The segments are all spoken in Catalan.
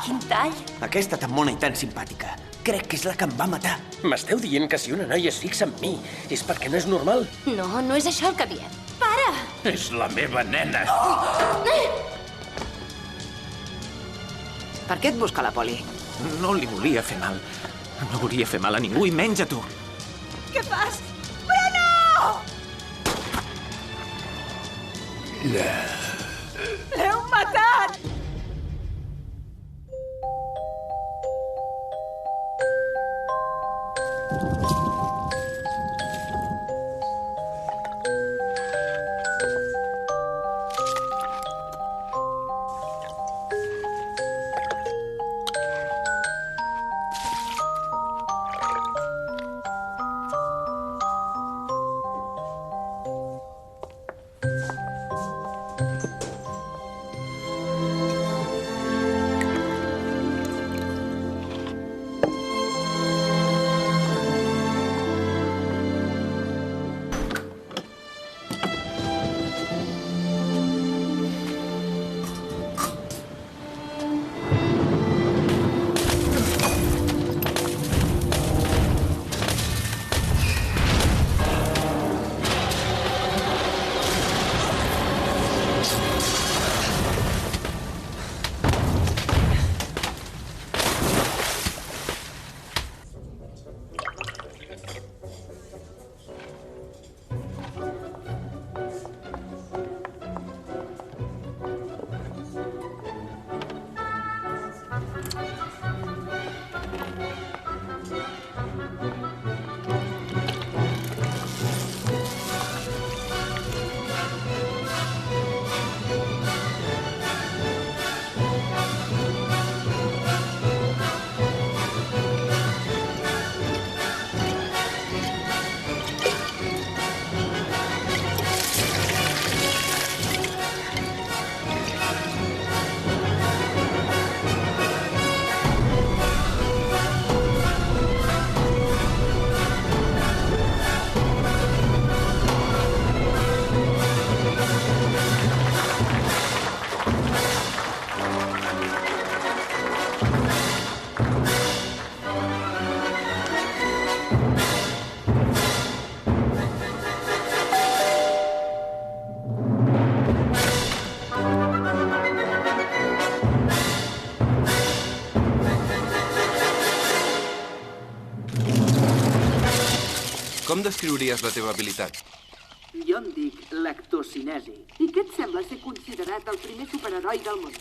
Quin tall! Aquesta tan mona i tan simpàtica. Crec que és la que em va matar. M'esteu dient que si una noia es fixa en mi és perquè no és normal? No, no és això el que diem. Para! És la meva nena. Per què et busca la Poli? No li volia fer mal. No volia fer mal a ningú i menys a tu. Què fas? Bruno! L'heu matat! Com descriuries la teva habilitat? Jo em dic lactocinesi. I què et sembla ser considerat el primer superheroi del món?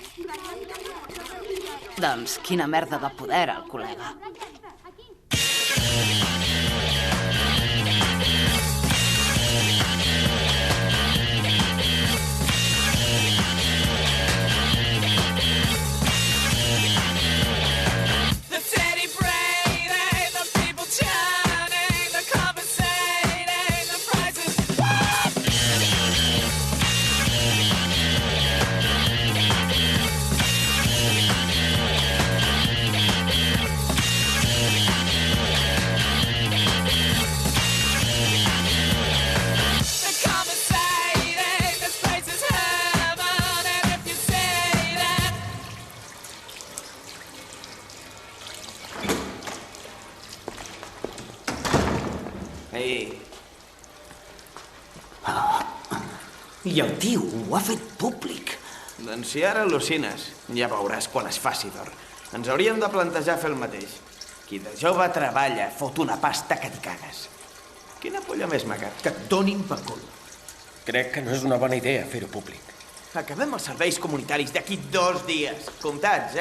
Doncs quina merda de poder, el col·lega. I el tio ho ha fet públic. Doncs si ara al·lucines, ja veuràs quan es faci d'or. Ens hauríem de plantejar fer el mateix. Qui de jove treballa, fot una pasta que t'hi cagues. Quina polla més maca, que et donin per cul. Crec que no és una bona idea fer-ho públic. Acabem els serveis comunitaris d'aquí 2 dies. Comptats,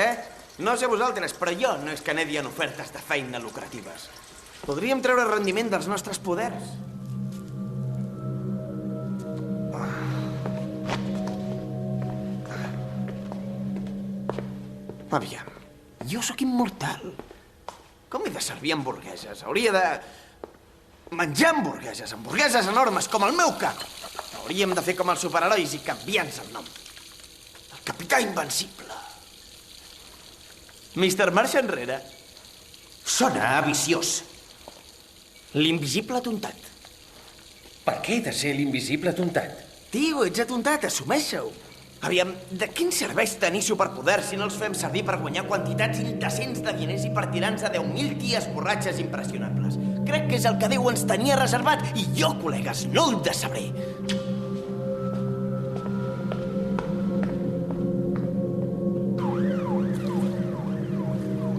No sé vosaltres, però jo no és que n'he en ofertes de feina lucratives. Podríem treure rendiment dels nostres poders. Aviam, jo sóc immortal. Com he de servir hamburgueses? Hauria de menjar hamburgueses, hamburgueses enormes, com el meu cap. Hauríem de fer com els superherois i canviar-nos el nom. El Capità Invencible. Mr. Marxa enrere. Sona viciós. L'invisible atontat. Per què he de ser l'invisible atontat? Tio, ets atontat, assumeix-ho. Aviam, de quin serveix tenir superpoders si no els fem servir per guanyar quantitats indecents de diners i per tirar-nos a 10.000 ties borratxes impressionables? Crec que és el que Déu ens tenia reservat i jo, col·legues, no el decebré.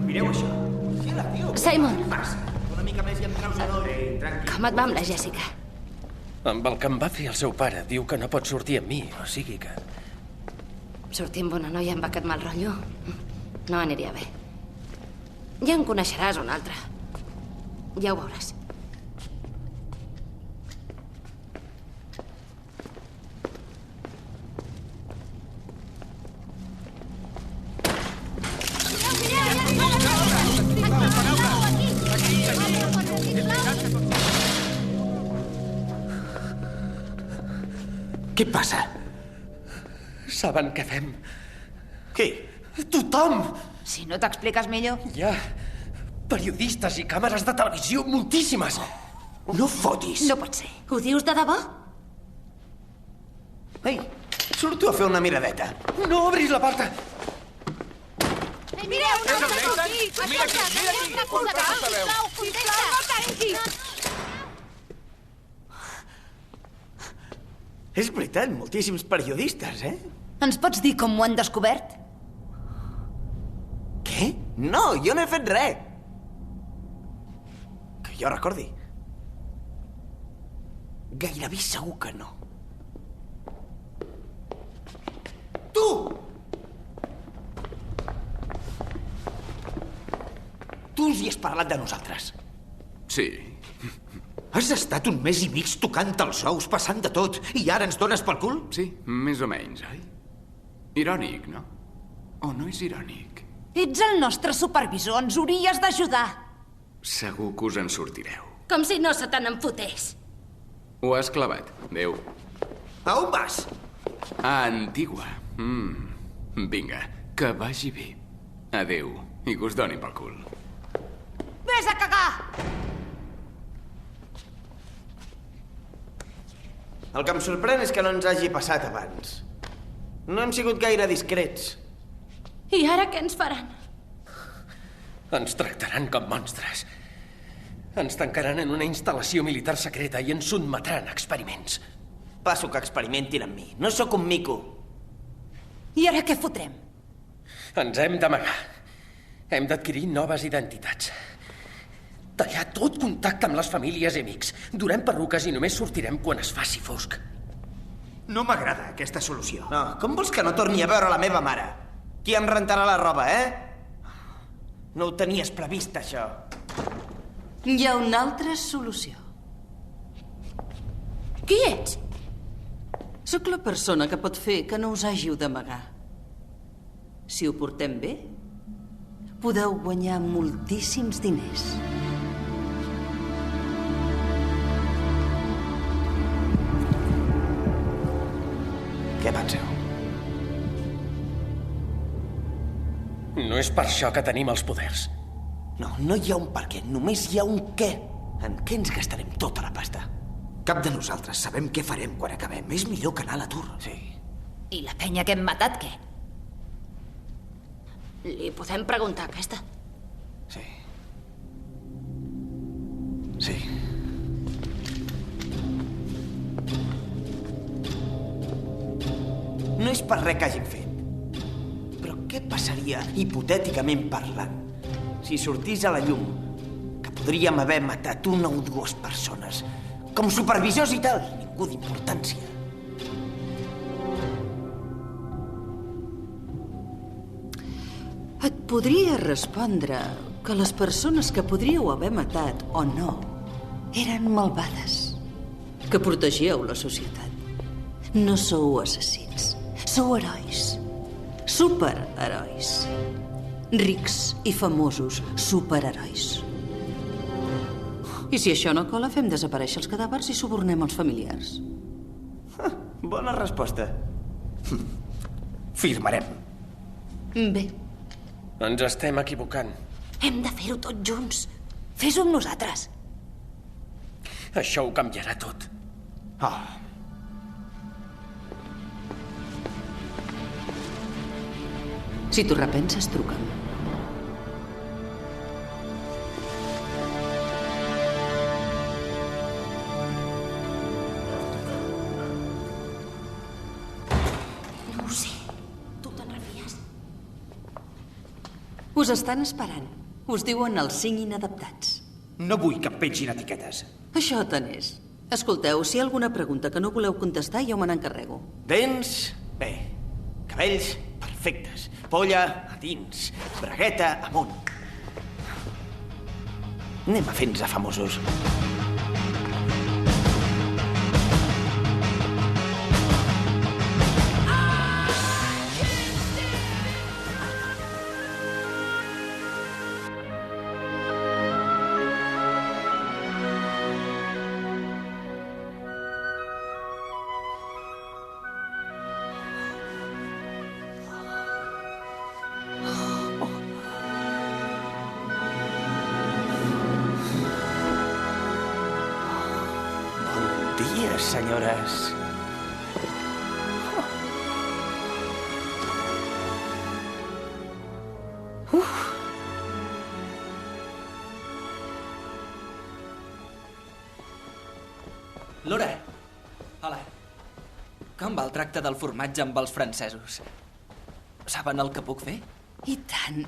Mireu això. Sheila, tio. Simon. Què passa? Una mica més i em traus un hora. Com et va amb la Jessica? Amb el que em va fer el seu pare, diu que no pot sortir amb mi, o sigui que... Sortir amb una noia amb aquest mal rotllo no aniria bé. Ja en coneixeràs una altra. Ja ho veuràs. Què passa? Saben què fem? Qui? Tothom! Si no t'expliques millor... Hi ha periodistes i càmeres de televisió, moltíssimes. No fotis. No pot ser. Ho dius de debò? Ei, surto a fer una miradeta. No obris la porta! Mireu, no esteu aquí! Mira aquí, mira aquí! Porta aquesta veu! Sisplau, no tanqui! És veritat, moltíssims periodistes, eh? Ens pots dir com ho han descobert? Què? No, jo no he fet res. Que jo recordi. Gairebé segur que no. Tu! Tu els hi has parlat de nosaltres. Sí. Has estat un mes i mig tocant els ous, passant de tot, i ara ens dones pel cul? Sí, més o menys, oi? Irònic, no? O no és irònic? Ets el nostre supervisor, ens hauries d'ajudar. Segur que us en sortireu. Com si no se te n'enfotés. Ho has clavat, Déu. A on vas? A Antigua. Vinga, que vagi bé. Adéu, i que us doni pel cul. Ves a cagar! El que em sorprèn és que no ens hagi passat abans. No hem sigut gaire discrets. I ara què ens faran? Ens tractaran com monstres. Ens tancaran en una instal·lació militar secreta i ens sotmetran a experiments. Passo que experimentin amb mi. No sóc un mico. I ara què fotrem? Ens hem d'amagar. Hem d'adquirir noves identitats. Tallar tot contacte amb les famílies i amics. Durem perruques i només sortirem quan es faci fosc. No m'agrada aquesta solució. No, com vols que no torni a veure la meva mare? Qui em rentarà la roba, No ho tenies previst, això. Hi ha una altra solució. Qui ets? Sóc la persona que pot fer que no us hàgiu d'amagar. Si ho portem bé, podeu guanyar moltíssims diners. Què penseu? No és per això que tenim els poders. No, no hi ha un per què, només hi ha un què. En què ens gastarem tota la pasta? Cap de nosaltres sabem què farem quan acabem. És millor que anar a l'atur. Sí. I la penya que hem matat, què? Li podem preguntar a aquesta. Sí. Sí. No és per res que hagin fet. Però què passaria, hipotèticament parlant, si sortís a la llum que podríem haver matat una o dues persones, com supervisors i tal, ningú d'importància? Et podria respondre que les persones que podríeu haver matat o no eren malvades, que protegíeu la societat. No sou assassins, sou herois, superherois, rics i famosos superherois. I si això no cola, fem desaparèixer els cadàvers i subornem els familiars. Bona resposta. Firmarem. Bé. Ens estem equivocant. Hem de fer-ho tots junts. Fes-ho amb nosaltres. Això ho canviarà tot. Oh. Si t'ho repenses, truca'm. No ho sé. Tu te'n refies? Us estan esperant. Us diuen els 5 inadaptats. No vull que em pengin etiquetes. Això tant és. Escolteu, si hi ha alguna pregunta que no voleu contestar, jo me n'encarrego. Dents, bé. Cabells, perfectes. Polla, a dins. Bragueta, amunt. Anem a fer-nos a famosos. Senyores. Laura. Hola. Com va el tracte del formatge amb els francesos? Saben el que puc fer? I tant.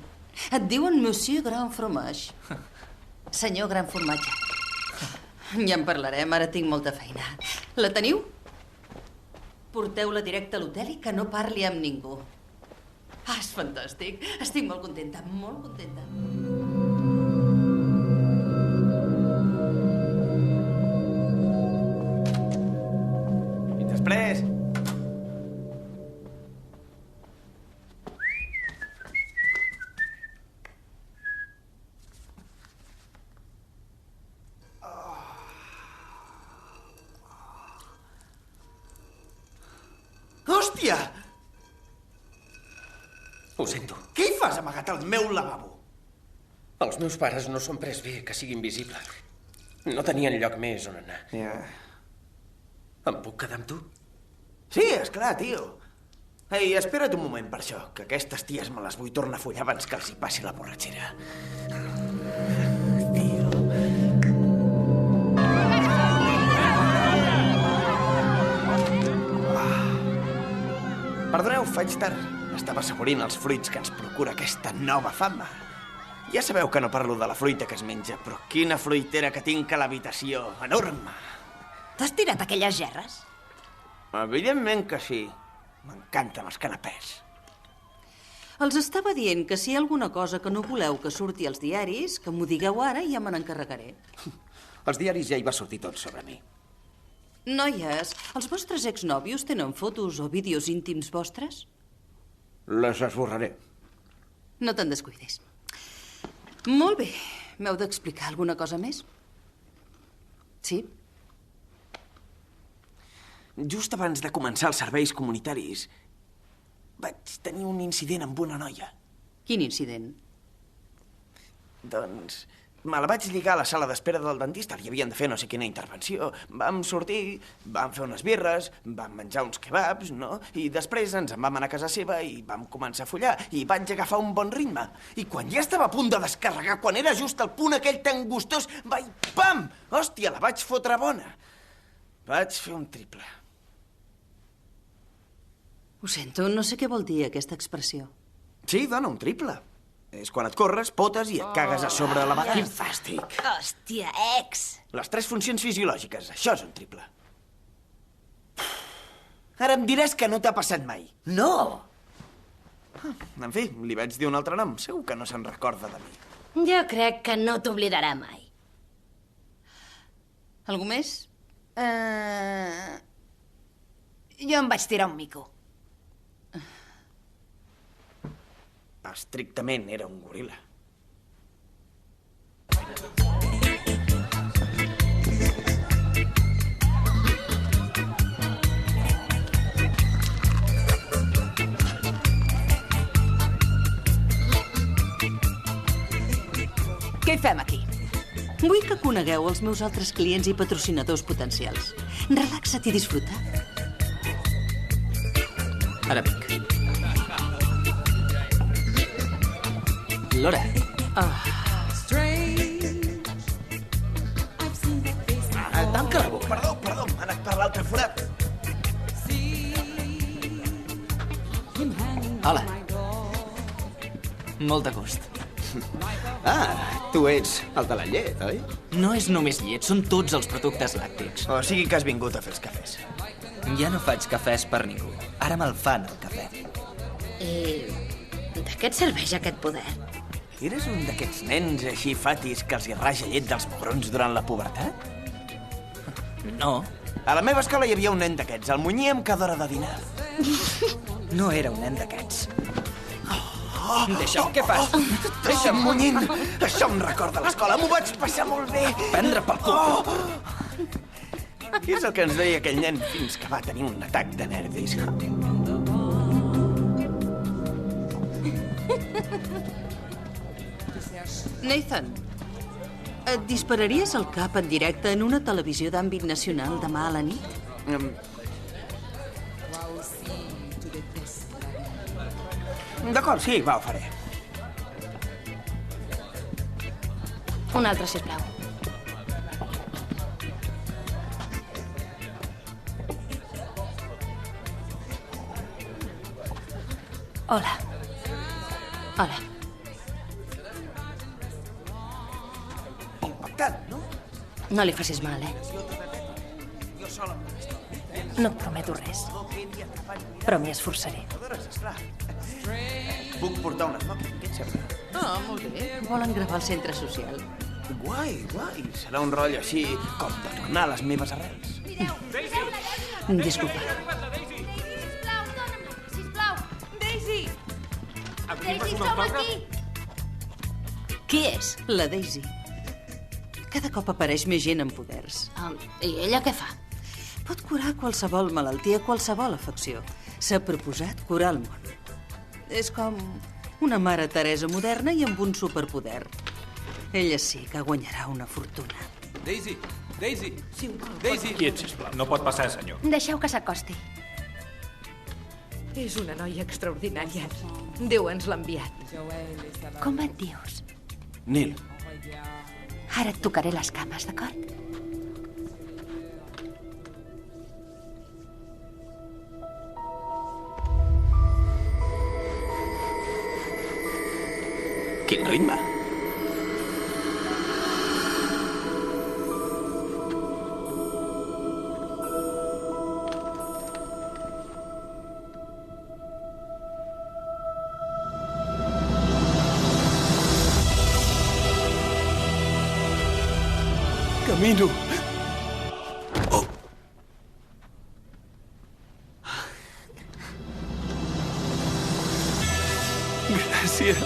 Et diuen Monsieur Grand Fromage. Senyor Gran Formatge. Ja en parlarem, ara tinc molta feina. La teniu? Porteu-la directe a l'hotel i que no parli amb ningú. Ah, és fantàstic. Estic molt contenta, molt contenta. I després... Hòstia! Ho sento. Què hi fas amagat al meu lavabo? Els meus pares no s'ho han pres bé que sigui invisible. No tenien lloc més on anar. Ja. Em puc quedar amb tu? Sí, esclar, tio. Ei, espera't un moment per això, que aquestes ties me les vull tornar a follar abans que els hi passi la borratxera. Tio. Perdoneu, faig tard. Estava assaborint els fruits que ens procura aquesta nova fama. Ja sabeu que no parlo de la fruita que es menja, però quina fruitera que tinc a l'habitació. Enorme. T'has tirat aquelles gerres? Evidentment que sí. M'encanten els canapès. Els estava dient que si hi ha alguna cosa que no voleu que surti als diaris, que m'ho digueu ara i ja me n'encarregaré. Els diaris ja hi va sortir tot sobre mi. Noies, els vostres exnòvios tenen fotos o vídeos íntims vostres? Les esborraré. No te'n descuidis. Molt bé. M'heu d'explicar alguna cosa més? Sí? Just abans de començar els serveis comunitaris, vaig tenir un incident amb una noia. Quin incident? Doncs me la vaig lligar a la sala d'espera del dentista. Li havien de fer no sé quina intervenció. Vam sortir, vam fer unes birres, vam menjar uns kebabs, no? I després ens en vam anar a casa seva i vam començar a follar. I vaig agafar un bon ritme. I quan ja estava a punt de descarregar, quan era just al punt aquell tan gustós, vaig... Pam! Hòstia, la vaig fotre bona. Vaig fer un triple. Ho sento, no sé què vol dir aquesta expressió. Sí, dona, un triple. És quan et corres, potes i et cagues a sobre la vegada. Quin fàstic! Hòstia, ex! Les 3 funcions fisiològiques, això és un triple. Ara em diràs que no t'ha passat mai. No! En fi, li vaig dir un altre nom. Segur que no se'n recorda de mi. Jo crec que no t'oblidarà mai. Algú més? Jo em vaig tirar un mico. Estrictament era un goril·la. Què hi fem aquí? Vull que conegueu els meus altres clients i patrocinadors potencials. Relaxa't i disfruta. Ara vinc. Laura. Tanca la boca. Perdó, m'ha anat per l'altre forat. Hola. Molt de gust. Tu ets el de la llet, oi? No és només llet, són tots els productes làctics. O sigui que has vingut a fer els cafès. Ja no faig cafès per ningú. Ara me'l fan, el cafè. I de què et serveix aquest poder? Eres un d'aquests nens així fatis que els hi raja llet dels mugrons durant la pubertat? No. A la meva escola hi havia un nen d'aquests. El munyíem cada hora de dinar. No era un nen d'aquests. Deixa'm, què fas? Deixa'm, munyint! Això em recorda l'escola. M'ho vaig passar molt bé. Prendre pel cul. És el que ens deia aquell nen fins que va tenir un atac de nervis. Nathan, et dispararies el cap en directe en una televisió d'àmbit nacional demà a la nit? D'acord, sí, va, ho faré. Un altre, sisplau. Hola. Hola. Impactant, no? No li facis mal, No et prometo res, però m'hi esforçaré. Puc portar un smoking, què et sembla? Ah, molt bé. Volen gravar al centre social. Guai. Serà un rotllo així com de tornar a les meves arrels. Disculpa. Sisplau! Daisy! Daisy, som aquí! Qui és? La Daisy. Cada cop apareix més gent amb poders. I ella què fa? Pot curar qualsevol malaltia, qualsevol afecció. S'ha proposat curar el món. És com una mare Teresa moderna i amb un superpoder. Ella sí que guanyarà una fortuna. Daisy! Daisy! Daisy! Quiet, sisplau. No pot passar, senyor. Deixeu que s'acosti. És una noia extraordinària. Déu ens l'ha enviat. Com et dius? Nil. Ara et tocaré les cames, d'acord? Quin ritme. Camino. Oh. Gràcies.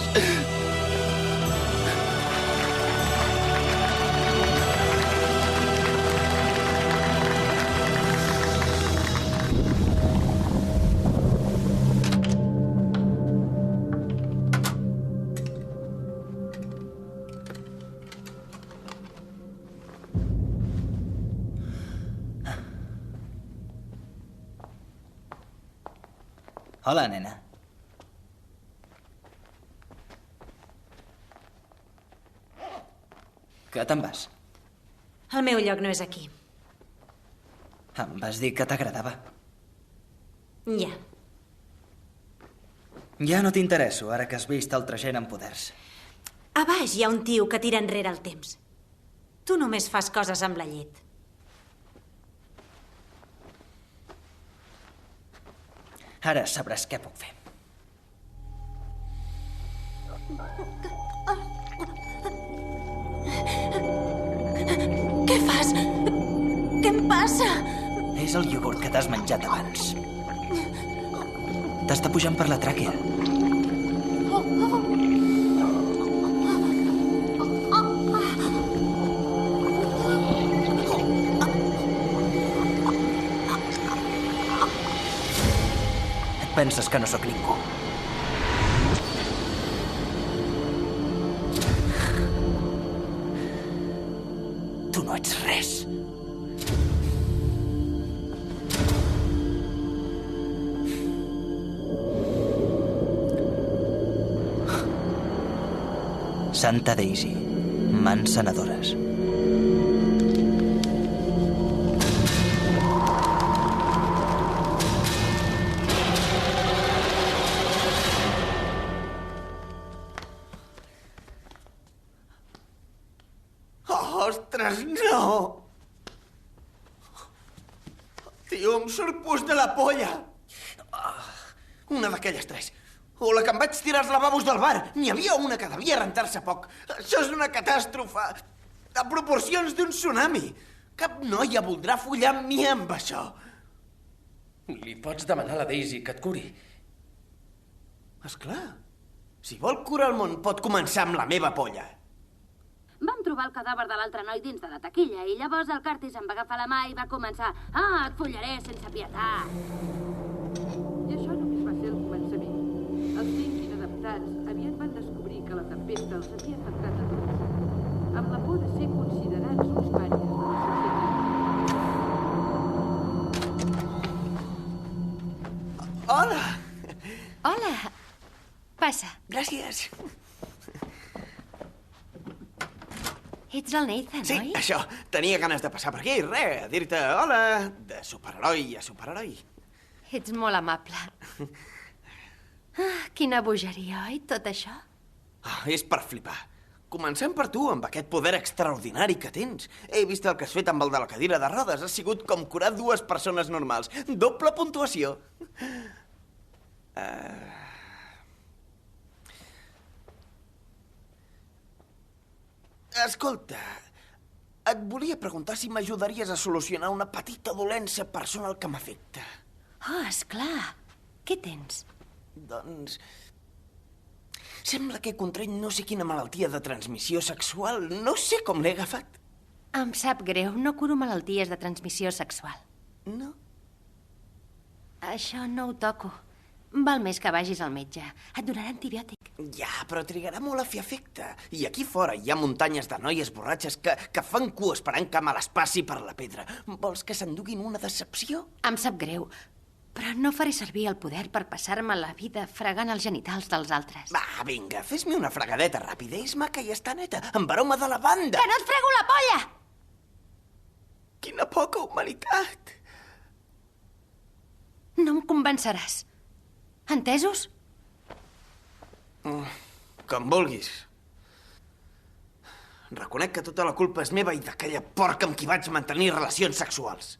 Hola, nena. Que te'n vas? El meu lloc no és aquí. Em vas dir que t'agradava. Ja. Ja no t'interesso, ara que has vist altra gent amb poders. A baix hi ha un tio que tira enrere el temps. Tu només fas coses amb la llet. Ara sabràs què puc fer. Què fas? Què em passa? És el iogurt que t'has menjat abans. T'està pujant per la tràquea. Penses que no sóc ningú. Tu no ets res. Santa Daisy. Mans sanadores. Ostres, no! Tio, em surt pus de la polla! Una d'aquelles tres. O la que em vaig tirar als lavabos del bar. N'hi havia una que devia rentar-se poc. Això és una catàstrofe de proporcions d'un tsunami. Cap noia voldrà follar amb mi amb això. Li pots demanar a la Daisy que et curi. Esclar. Si vol curar el món, pot començar amb la meva polla. Vam trobar el cadàver de l'altre noi dins de la taquilla i llavors el Curtis em va agafar la mà i va començar et follaré sense pietat. I això només va ser el començament. Els 5 inadaptats aviat van descobrir que la tempesta els havia afectat a tots, amb la por de ser considerats uns pàries de la societat. Hola! Hola! Passa. Gràcies. Ets el Nathan, Sí, oi? això. Tenia ganes de passar per aquí, res, a dir-te hola, de superheroi a superheroi. Ets molt amable. Quina bogeria, oi, tot això? És per flipar. Comencem per tu, amb aquest poder extraordinari que tens. He vist el que has fet amb el de la cadira de rodes. Ha sigut com curar 2 persones normals. Doble puntuació. Escolta, et volia preguntar si m'ajudaries a solucionar una petita dolència personal que m'afecta. Oh, esclar. Què tens? Doncs... sembla que he contret no sé quina malaltia de transmissió sexual. No sé com l'he agafat. Em sap greu, no curo malalties de transmissió sexual. No? Això no ho toco. Val més que vagis al metge. Et donarà antibiòtic. Ja, però trigarà molt a fer efecte. I aquí fora hi ha muntanyes de noies borratxes que fan cua esperant que me les passi per la pedra. Vols que s'enduguin una decepció? Em sap greu, però no faré servir el poder per passar-me la vida fregant els genitals dels altres. Va, vinga, fes-me una fregadeta ràpida. És maca i està neta, amb aroma de lavanda. Que no et frego la polla! Quina poca humanitat. No em convenceràs. Entesos? Com vulguis. Reconec que tota la culpa és meva i d'aquella porca amb qui vaig mantenir relacions sexuals.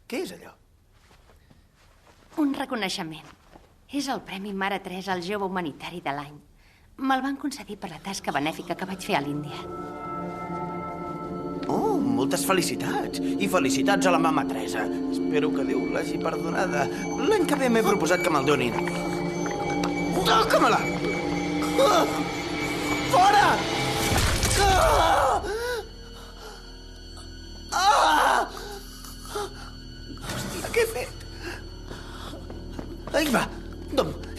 Què és allò? Un reconeixement. És el Premi Mare Teresa al Jove Humanitari de l'any. Me'l van concedir per la tasca benèfica que vaig fer a l'Índia. Oh, moltes felicitats. I felicitats a la mama Teresa. Espero que Déu l'hagi perdonada. L'any que ve m'he proposat que me'l donin a mi. Toca-me-la! Fora! Hòstia, què he fet? Eva,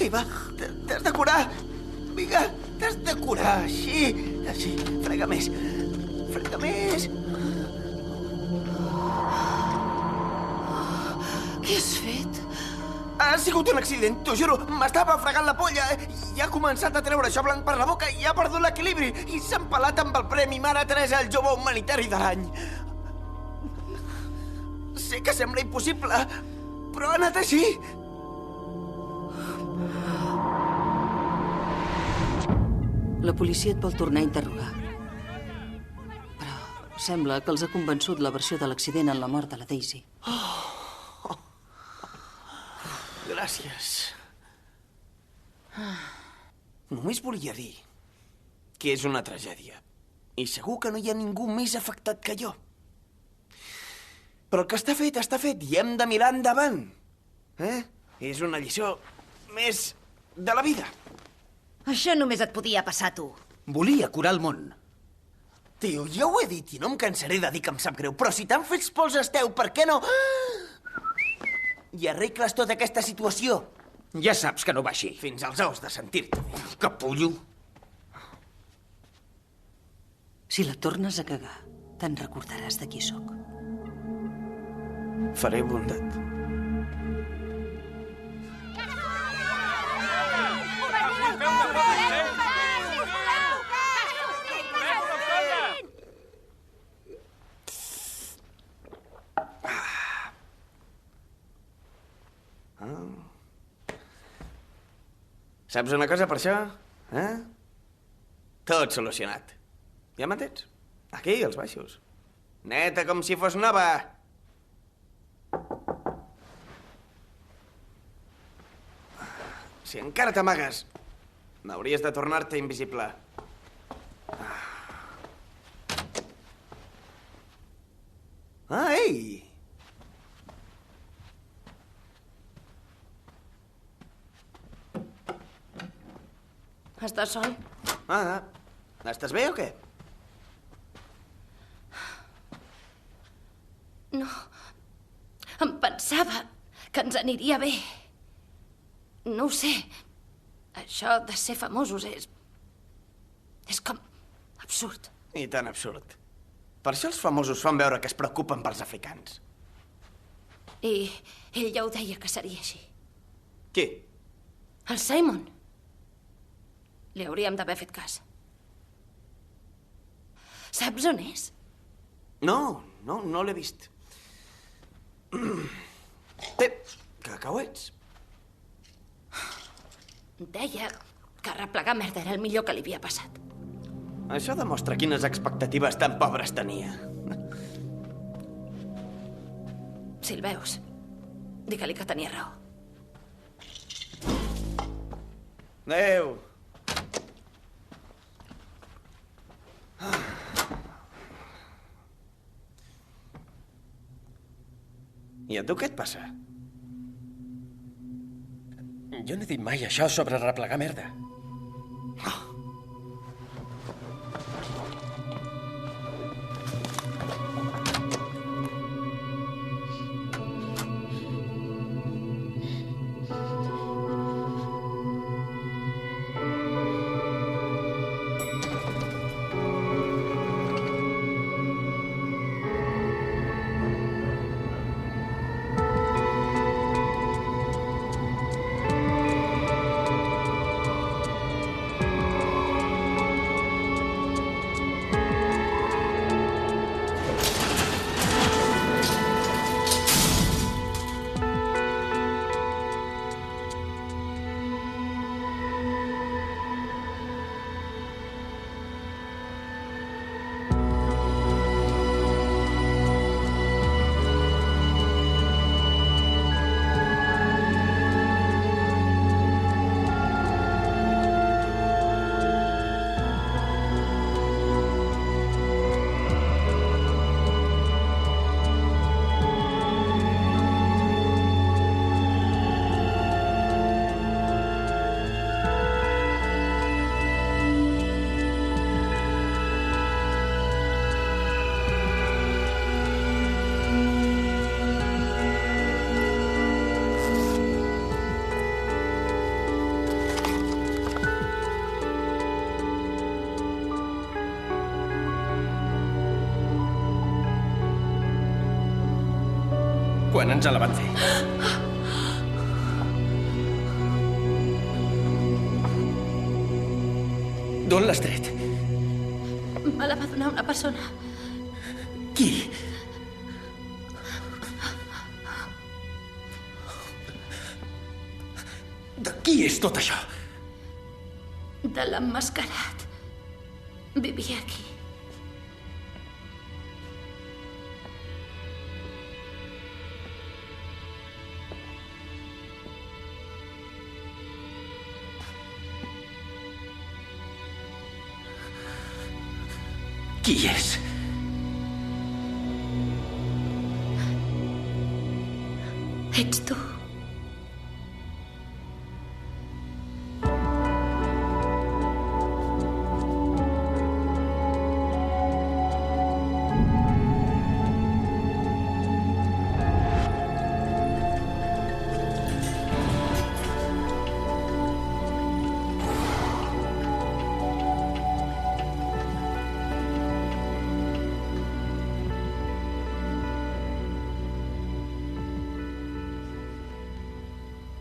Eva, t'has de curar. Vinga, t'has de curar. Així. Frega més. Frega més. Què has fet? Ha sigut un accident, t'ho juro. M'estava fregant la polla i ha començat a treure això blanc per la boca i ha perdut l'equilibri i s'ha empalat amb el Premi Mare Teresa al Jove Humanitari de l'any. Sé que sembla impossible, però ha anat així. La policia et vol tornar a interrogar. Però sembla que els ha convençut la versió de l'accident en la mort de la Daisy. Gràcies. Només volia dir que és una tragèdia. I segur que no hi ha ningú més afectat que jo. Però el que està fet i hem de mirar endavant. És una lliçó més de la vida. Això només et podia passar a tu. Volia curar el món. Tio, ja ho he dit i no em cansaré de dir que em sap greu, però si tan fets pols esteu, per què no... i arregles tota aquesta situació? Ja saps que no va així. Fins als ous de sentir-te. Capullo. Si la tornes a cagar, te'n recordaràs de qui sóc. Faré bondat. Saps una cosa per això? Tot solucionat. Ja m'entens? Aquí, als baixos. Neta com si fos nova. Si encara t'amagues, n'hauries de tornar-te invisible. Ei! Estàs sol? Estàs bé o què? No. Em pensava que ens aniria bé. No ho sé. Això de ser famosos és com absurd. I tan absurd. Per això els famosos fan veure que es preocupen pels africans. I ell ja ho deia que seria així. Qui? El Simon. Li hauríem d'haver fet cas. Saps on és? No l'he vist. Té cacauets. Deia que replegar merda era el millor que li havia passat. Això demostra quines expectatives tan pobres tenia. Si el veus, digue-li que tenia raó. Adéu. I a tu què et passa? Jo no he dit mai això sobre replegar merda. Quan ens la van fer? D'on l'has tret? Me la va donar una persona. Qui? De qui és tot això? De l'emmascarat. Vivia aquí. Qui és? Ets tu.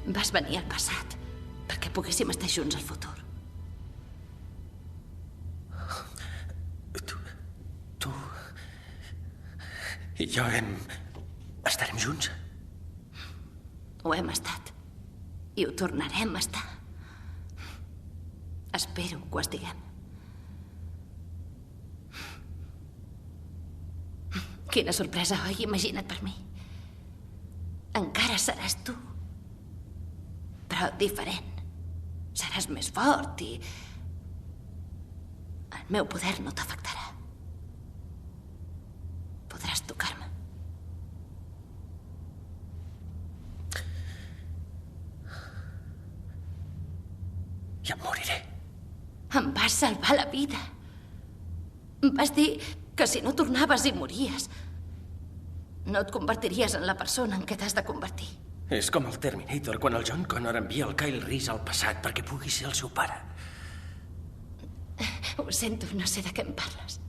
Vas venir al passat perquè poguéssim estar junts al futur. Tu... I jo estarem junts? Ho hem estat. I ho tornarem a estar. Espero que ho estiguem. Quina sorpresa, oi? Imagina't per mi. Encara seràs tu. Però diferent. Seràs més fort i... el meu poder no t'afectarà. Podràs tocar-me. I em moriré. Em vas salvar la vida. Em vas dir que si no tornaves hi mories. No et convertiries en la persona en què t'has de convertir. És com el Terminator, quan el John Connor envia el Kyle Reese al passat perquè pugui ser el seu pare. Ho sento, no sé de què em parles.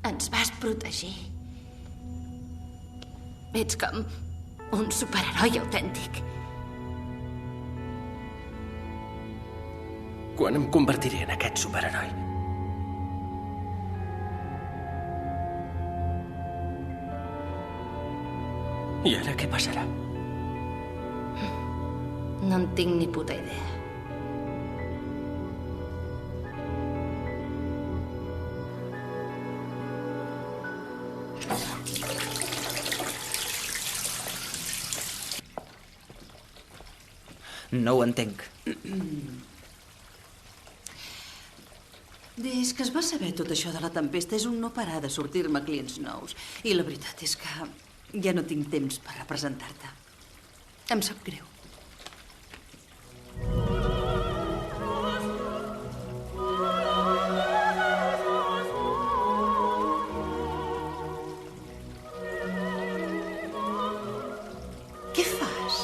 Ens vas protegir. Ets com un superheroi autèntic. Quan em convertiré en aquest superheroi? I ara què passarà? No en tinc ni puta idea. No ho entenc. Des que es va saber tot això de la tempesta és un no parar de sortir-me clients nous. I la veritat és que ja no tinc temps per representar-te. Em sap greu. Què fas?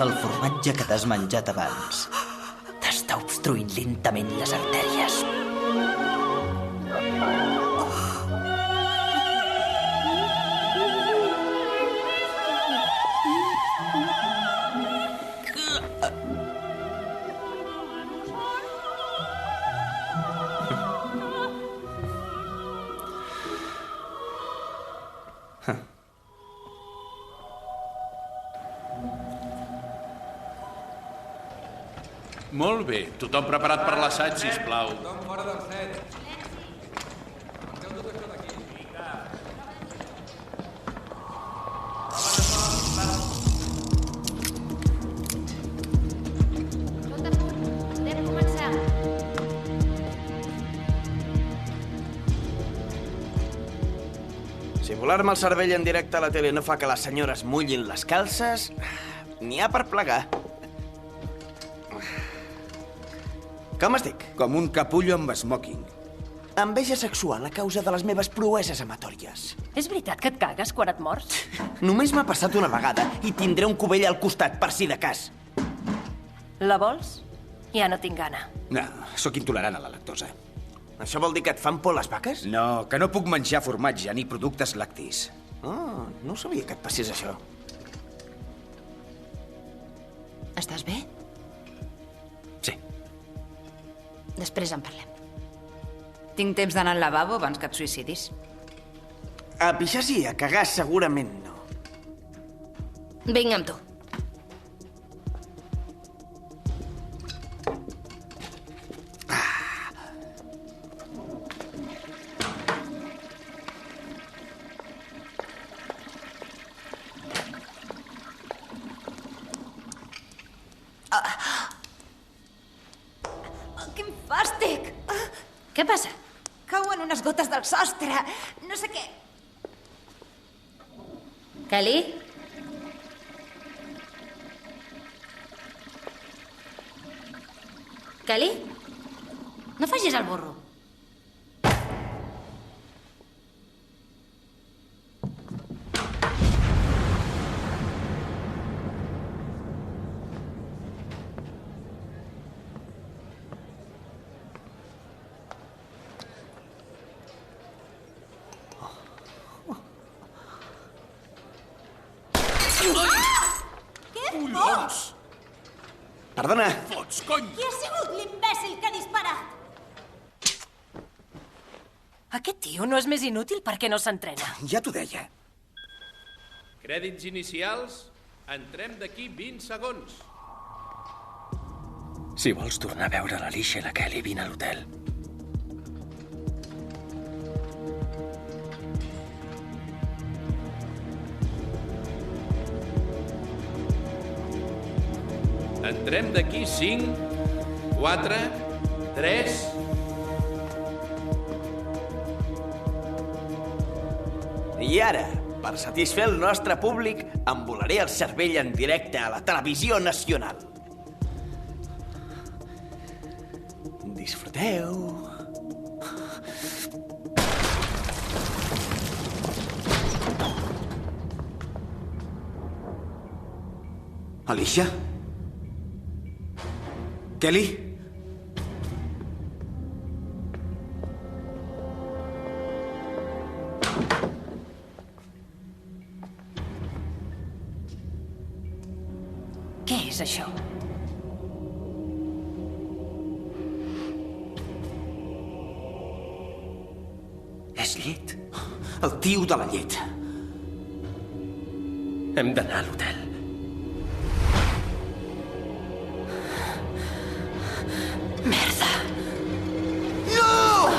El formatge que t'has menjat abans t'està obstruint lentament les artèries. Molt bé. Tothom preparat per l'assaig, sisplau. Tothom fora del set. Podem començar. Si volar-me el cervell en directe a la tele no fa que les senyores mullin les calces, n'hi ha per plegar. Com estic? Com un capullo amb smoking. Enveja sexual a causa de les meves proeses amatòries. És veritat que et cagues quan et mors? Només m'ha passat una vegada i tindré un cubell al costat, per si de cas. La vols? Ja no tinc gana. No, sóc intolerant a la lactosa. Això vol dir que et fan por les vaques? No, que no puc menjar formatge ni productes lactis. Oh, no sabia que et passés això. Estàs bé? Sí. Després en parlem. Tinc temps d'anar al lavabo abans que et suïcidis. A pixar sí, a cagar segurament no. Vinc amb tu. Quin fàstic! Què passa? Cauen unes gotes del sostre. No sé què. Kelly? Kelly? No facis el burro. Perdó. Perdona. Fots, cony! Qui ha sigut l'imbècil que ha disparat? Aquest tio no és més inútil perquè no s'entrena. Ja t'ho deia. Crèdits inicials, entrem d'aquí 20 segons. Si vols tornar a veure l'Alicia i la Kelly, vine a l'hotel. Entrem d'aquí 5, 4, 3... I ara, per satisfer el nostre públic, em volaré el cervell en directe a la televisió nacional. Disfruteu. Alicia? Kelly? Què és això? És llet. El tio de la llet. Hem d'anar a l'hotel. Merda! No!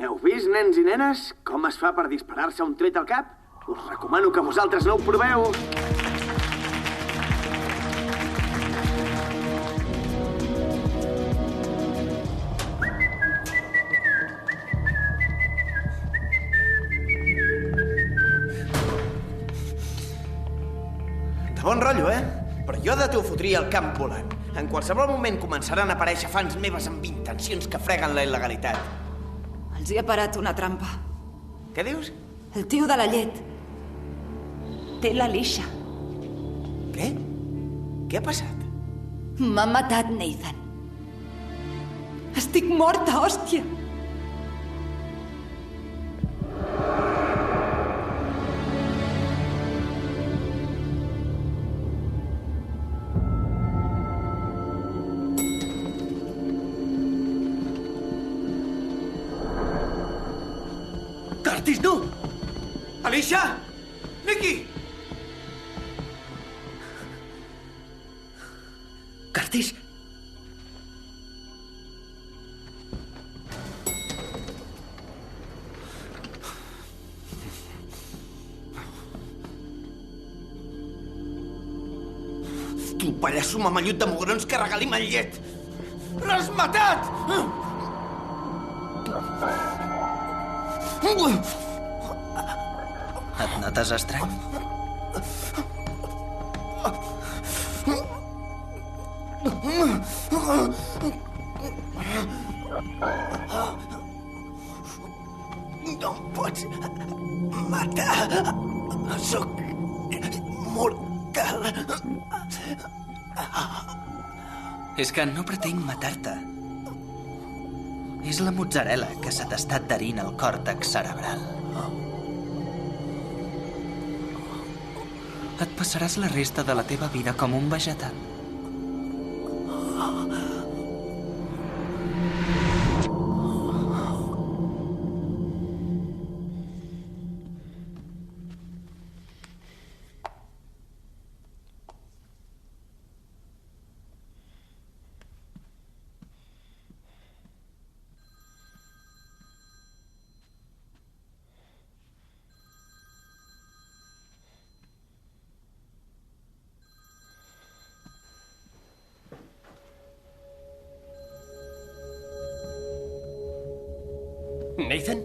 Heu vist, nens i nenes, com es fa per disparar-se un tret al cap? Us recomano que vosaltres no ho proveu. De bon rotllo, eh? Però jo de tu fotria el camp volant. En qualsevol moment començaran a aparèixer fans meves amb intencions que freguen la il·legalitat. Els hi ha parat una trampa. Què dius? El tio de la llet. Té l'Alicia. Què? Què ha passat? M'ha matat, Nathan. Estic morta, hòstia. Curtis, no! Alicia! Nicky! Curtis! Tu, pallasso mamallut de mugrons que regalim en llet! L'has matat! Et notes estrany? No em pots matar. Sóc mortal. És que no pretenc matar-te. És la mozzarella que se t'està adherint al còrtex cerebral. Et passaràs la resta de la teva vida com un vegetal. Nathan?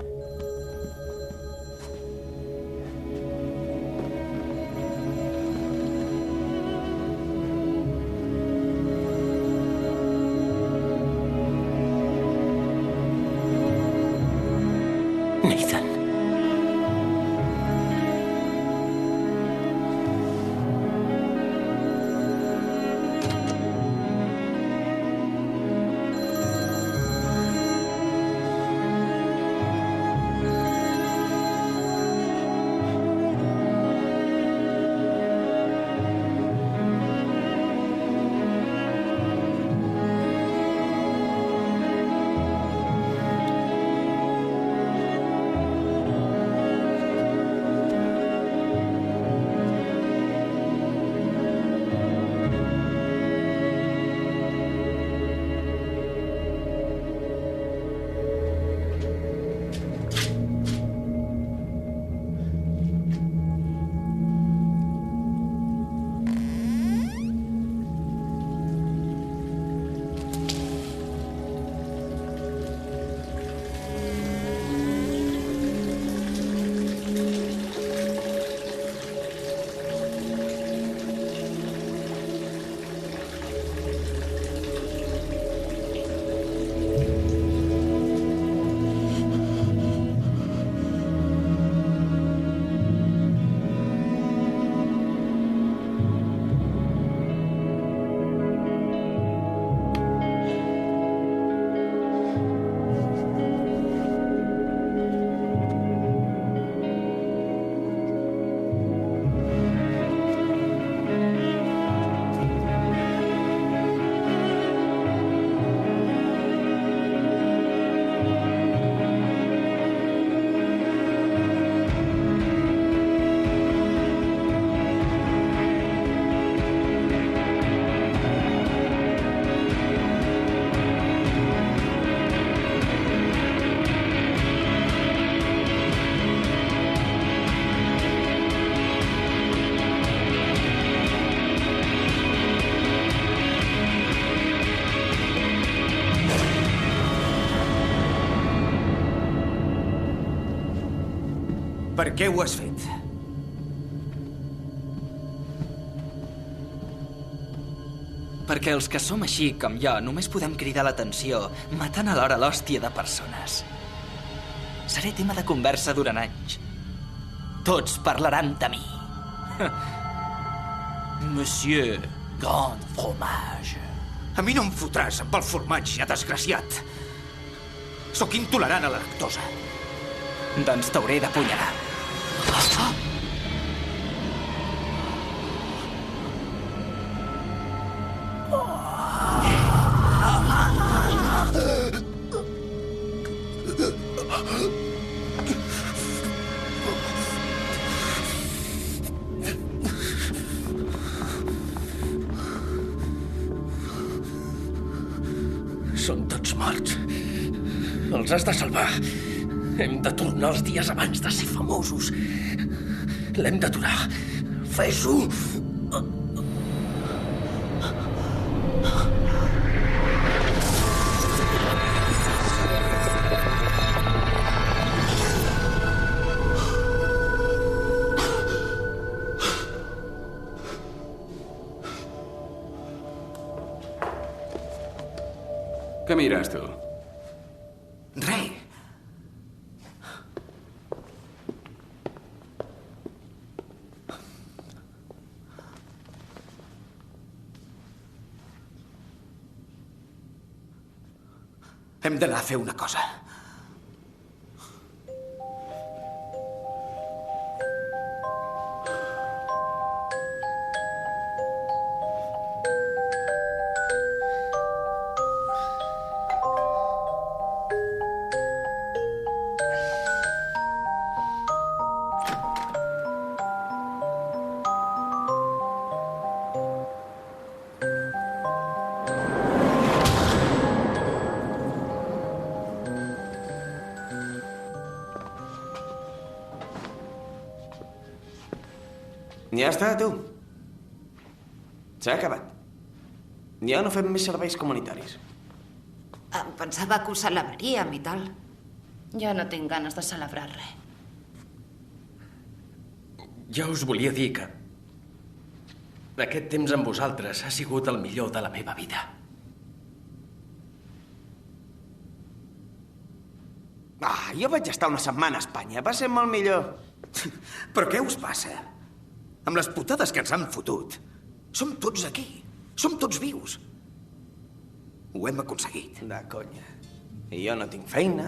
què ho has fet? Perquè els que som així, com jo, només podem cridar l'atenció matant alhora l'hòstia de persones. Seré tema de conversa durant anys. Tots parlaran de mi. Monsieur Grand Fromage. A mi no em fotràs amb el formatge, desgraciat. Sóc intolerant a la lactosa. Doncs t'hauré d'apunyalar. Són tots morts. Els has de salvar. Hem de tornar els dies abans de ser famosos. L'hem d'aturar. Fes-ho! Què mires, tu? Re. Hem d'anar a fer una cosa. Ja està, tu. S'ha acabat. Ja no fem més serveis comunitaris. Em pensava que ho celebraríem i tal. Ja no tinc ganes de celebrar res. Ja us volia dir que aquest temps amb vosaltres ha sigut el millor de la meva vida. Jo vaig estar una setmana a Espanya. Va ser molt millor. Però què us passa? Amb les putades que ens han fotut. Som tots aquí. Som tots vius. Ho hem aconseguit. De conya. I jo no tinc feina,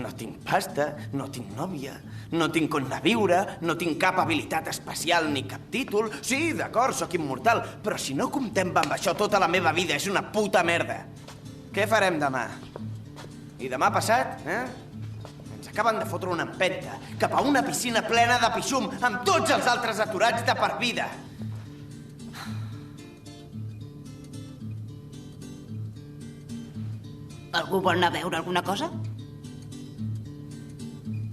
no tinc pasta, no tinc nòvia, no tinc on anar a viure, no tinc cap habilitat especial ni cap títol. Sí, d'acord, sóc immortal, però si no comptem amb això, tota la meva vida és una puta merda. Què farem demà? I demà passat, Ens acaben de fotre una empenta cap a una piscina plena de pixum amb tots els altres aturats de per vida. Algú vol anar a veure alguna cosa?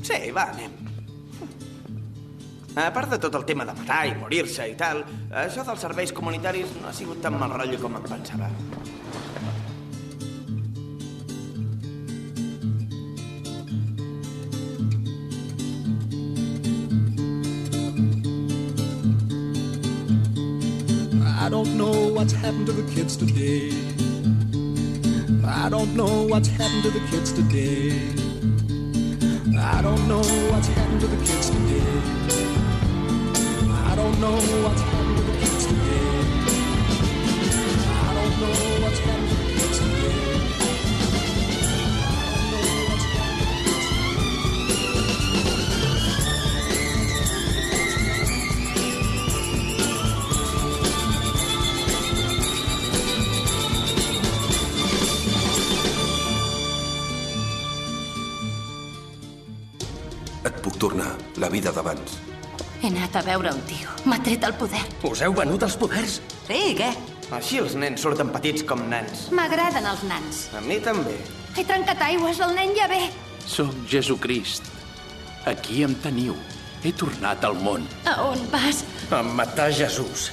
Sí, va, anem. A part de tot el tema de matar i morir-se i tal, això dels serveis comunitaris no ha sigut tan mal rotllo com em pensava. I don't know what's happened to the kids today. I don't know what's happened to the kids today. I don't know what's happened to the kids today. I don't know what's happened to the kids today. I don't know what's happened to the kids today. Et puc tornar la vida d'abans. He anat a veure un tio. M'ha tret el poder. Us heu venut els poders? Sí, què? Així els nens surten petits com nans. M'agraden els nans. A mi també. He trencat aigües, el nen ja ve. Soc Jesucrist. Aquí em teniu. He tornat al món. A on vas? A matar Jesús.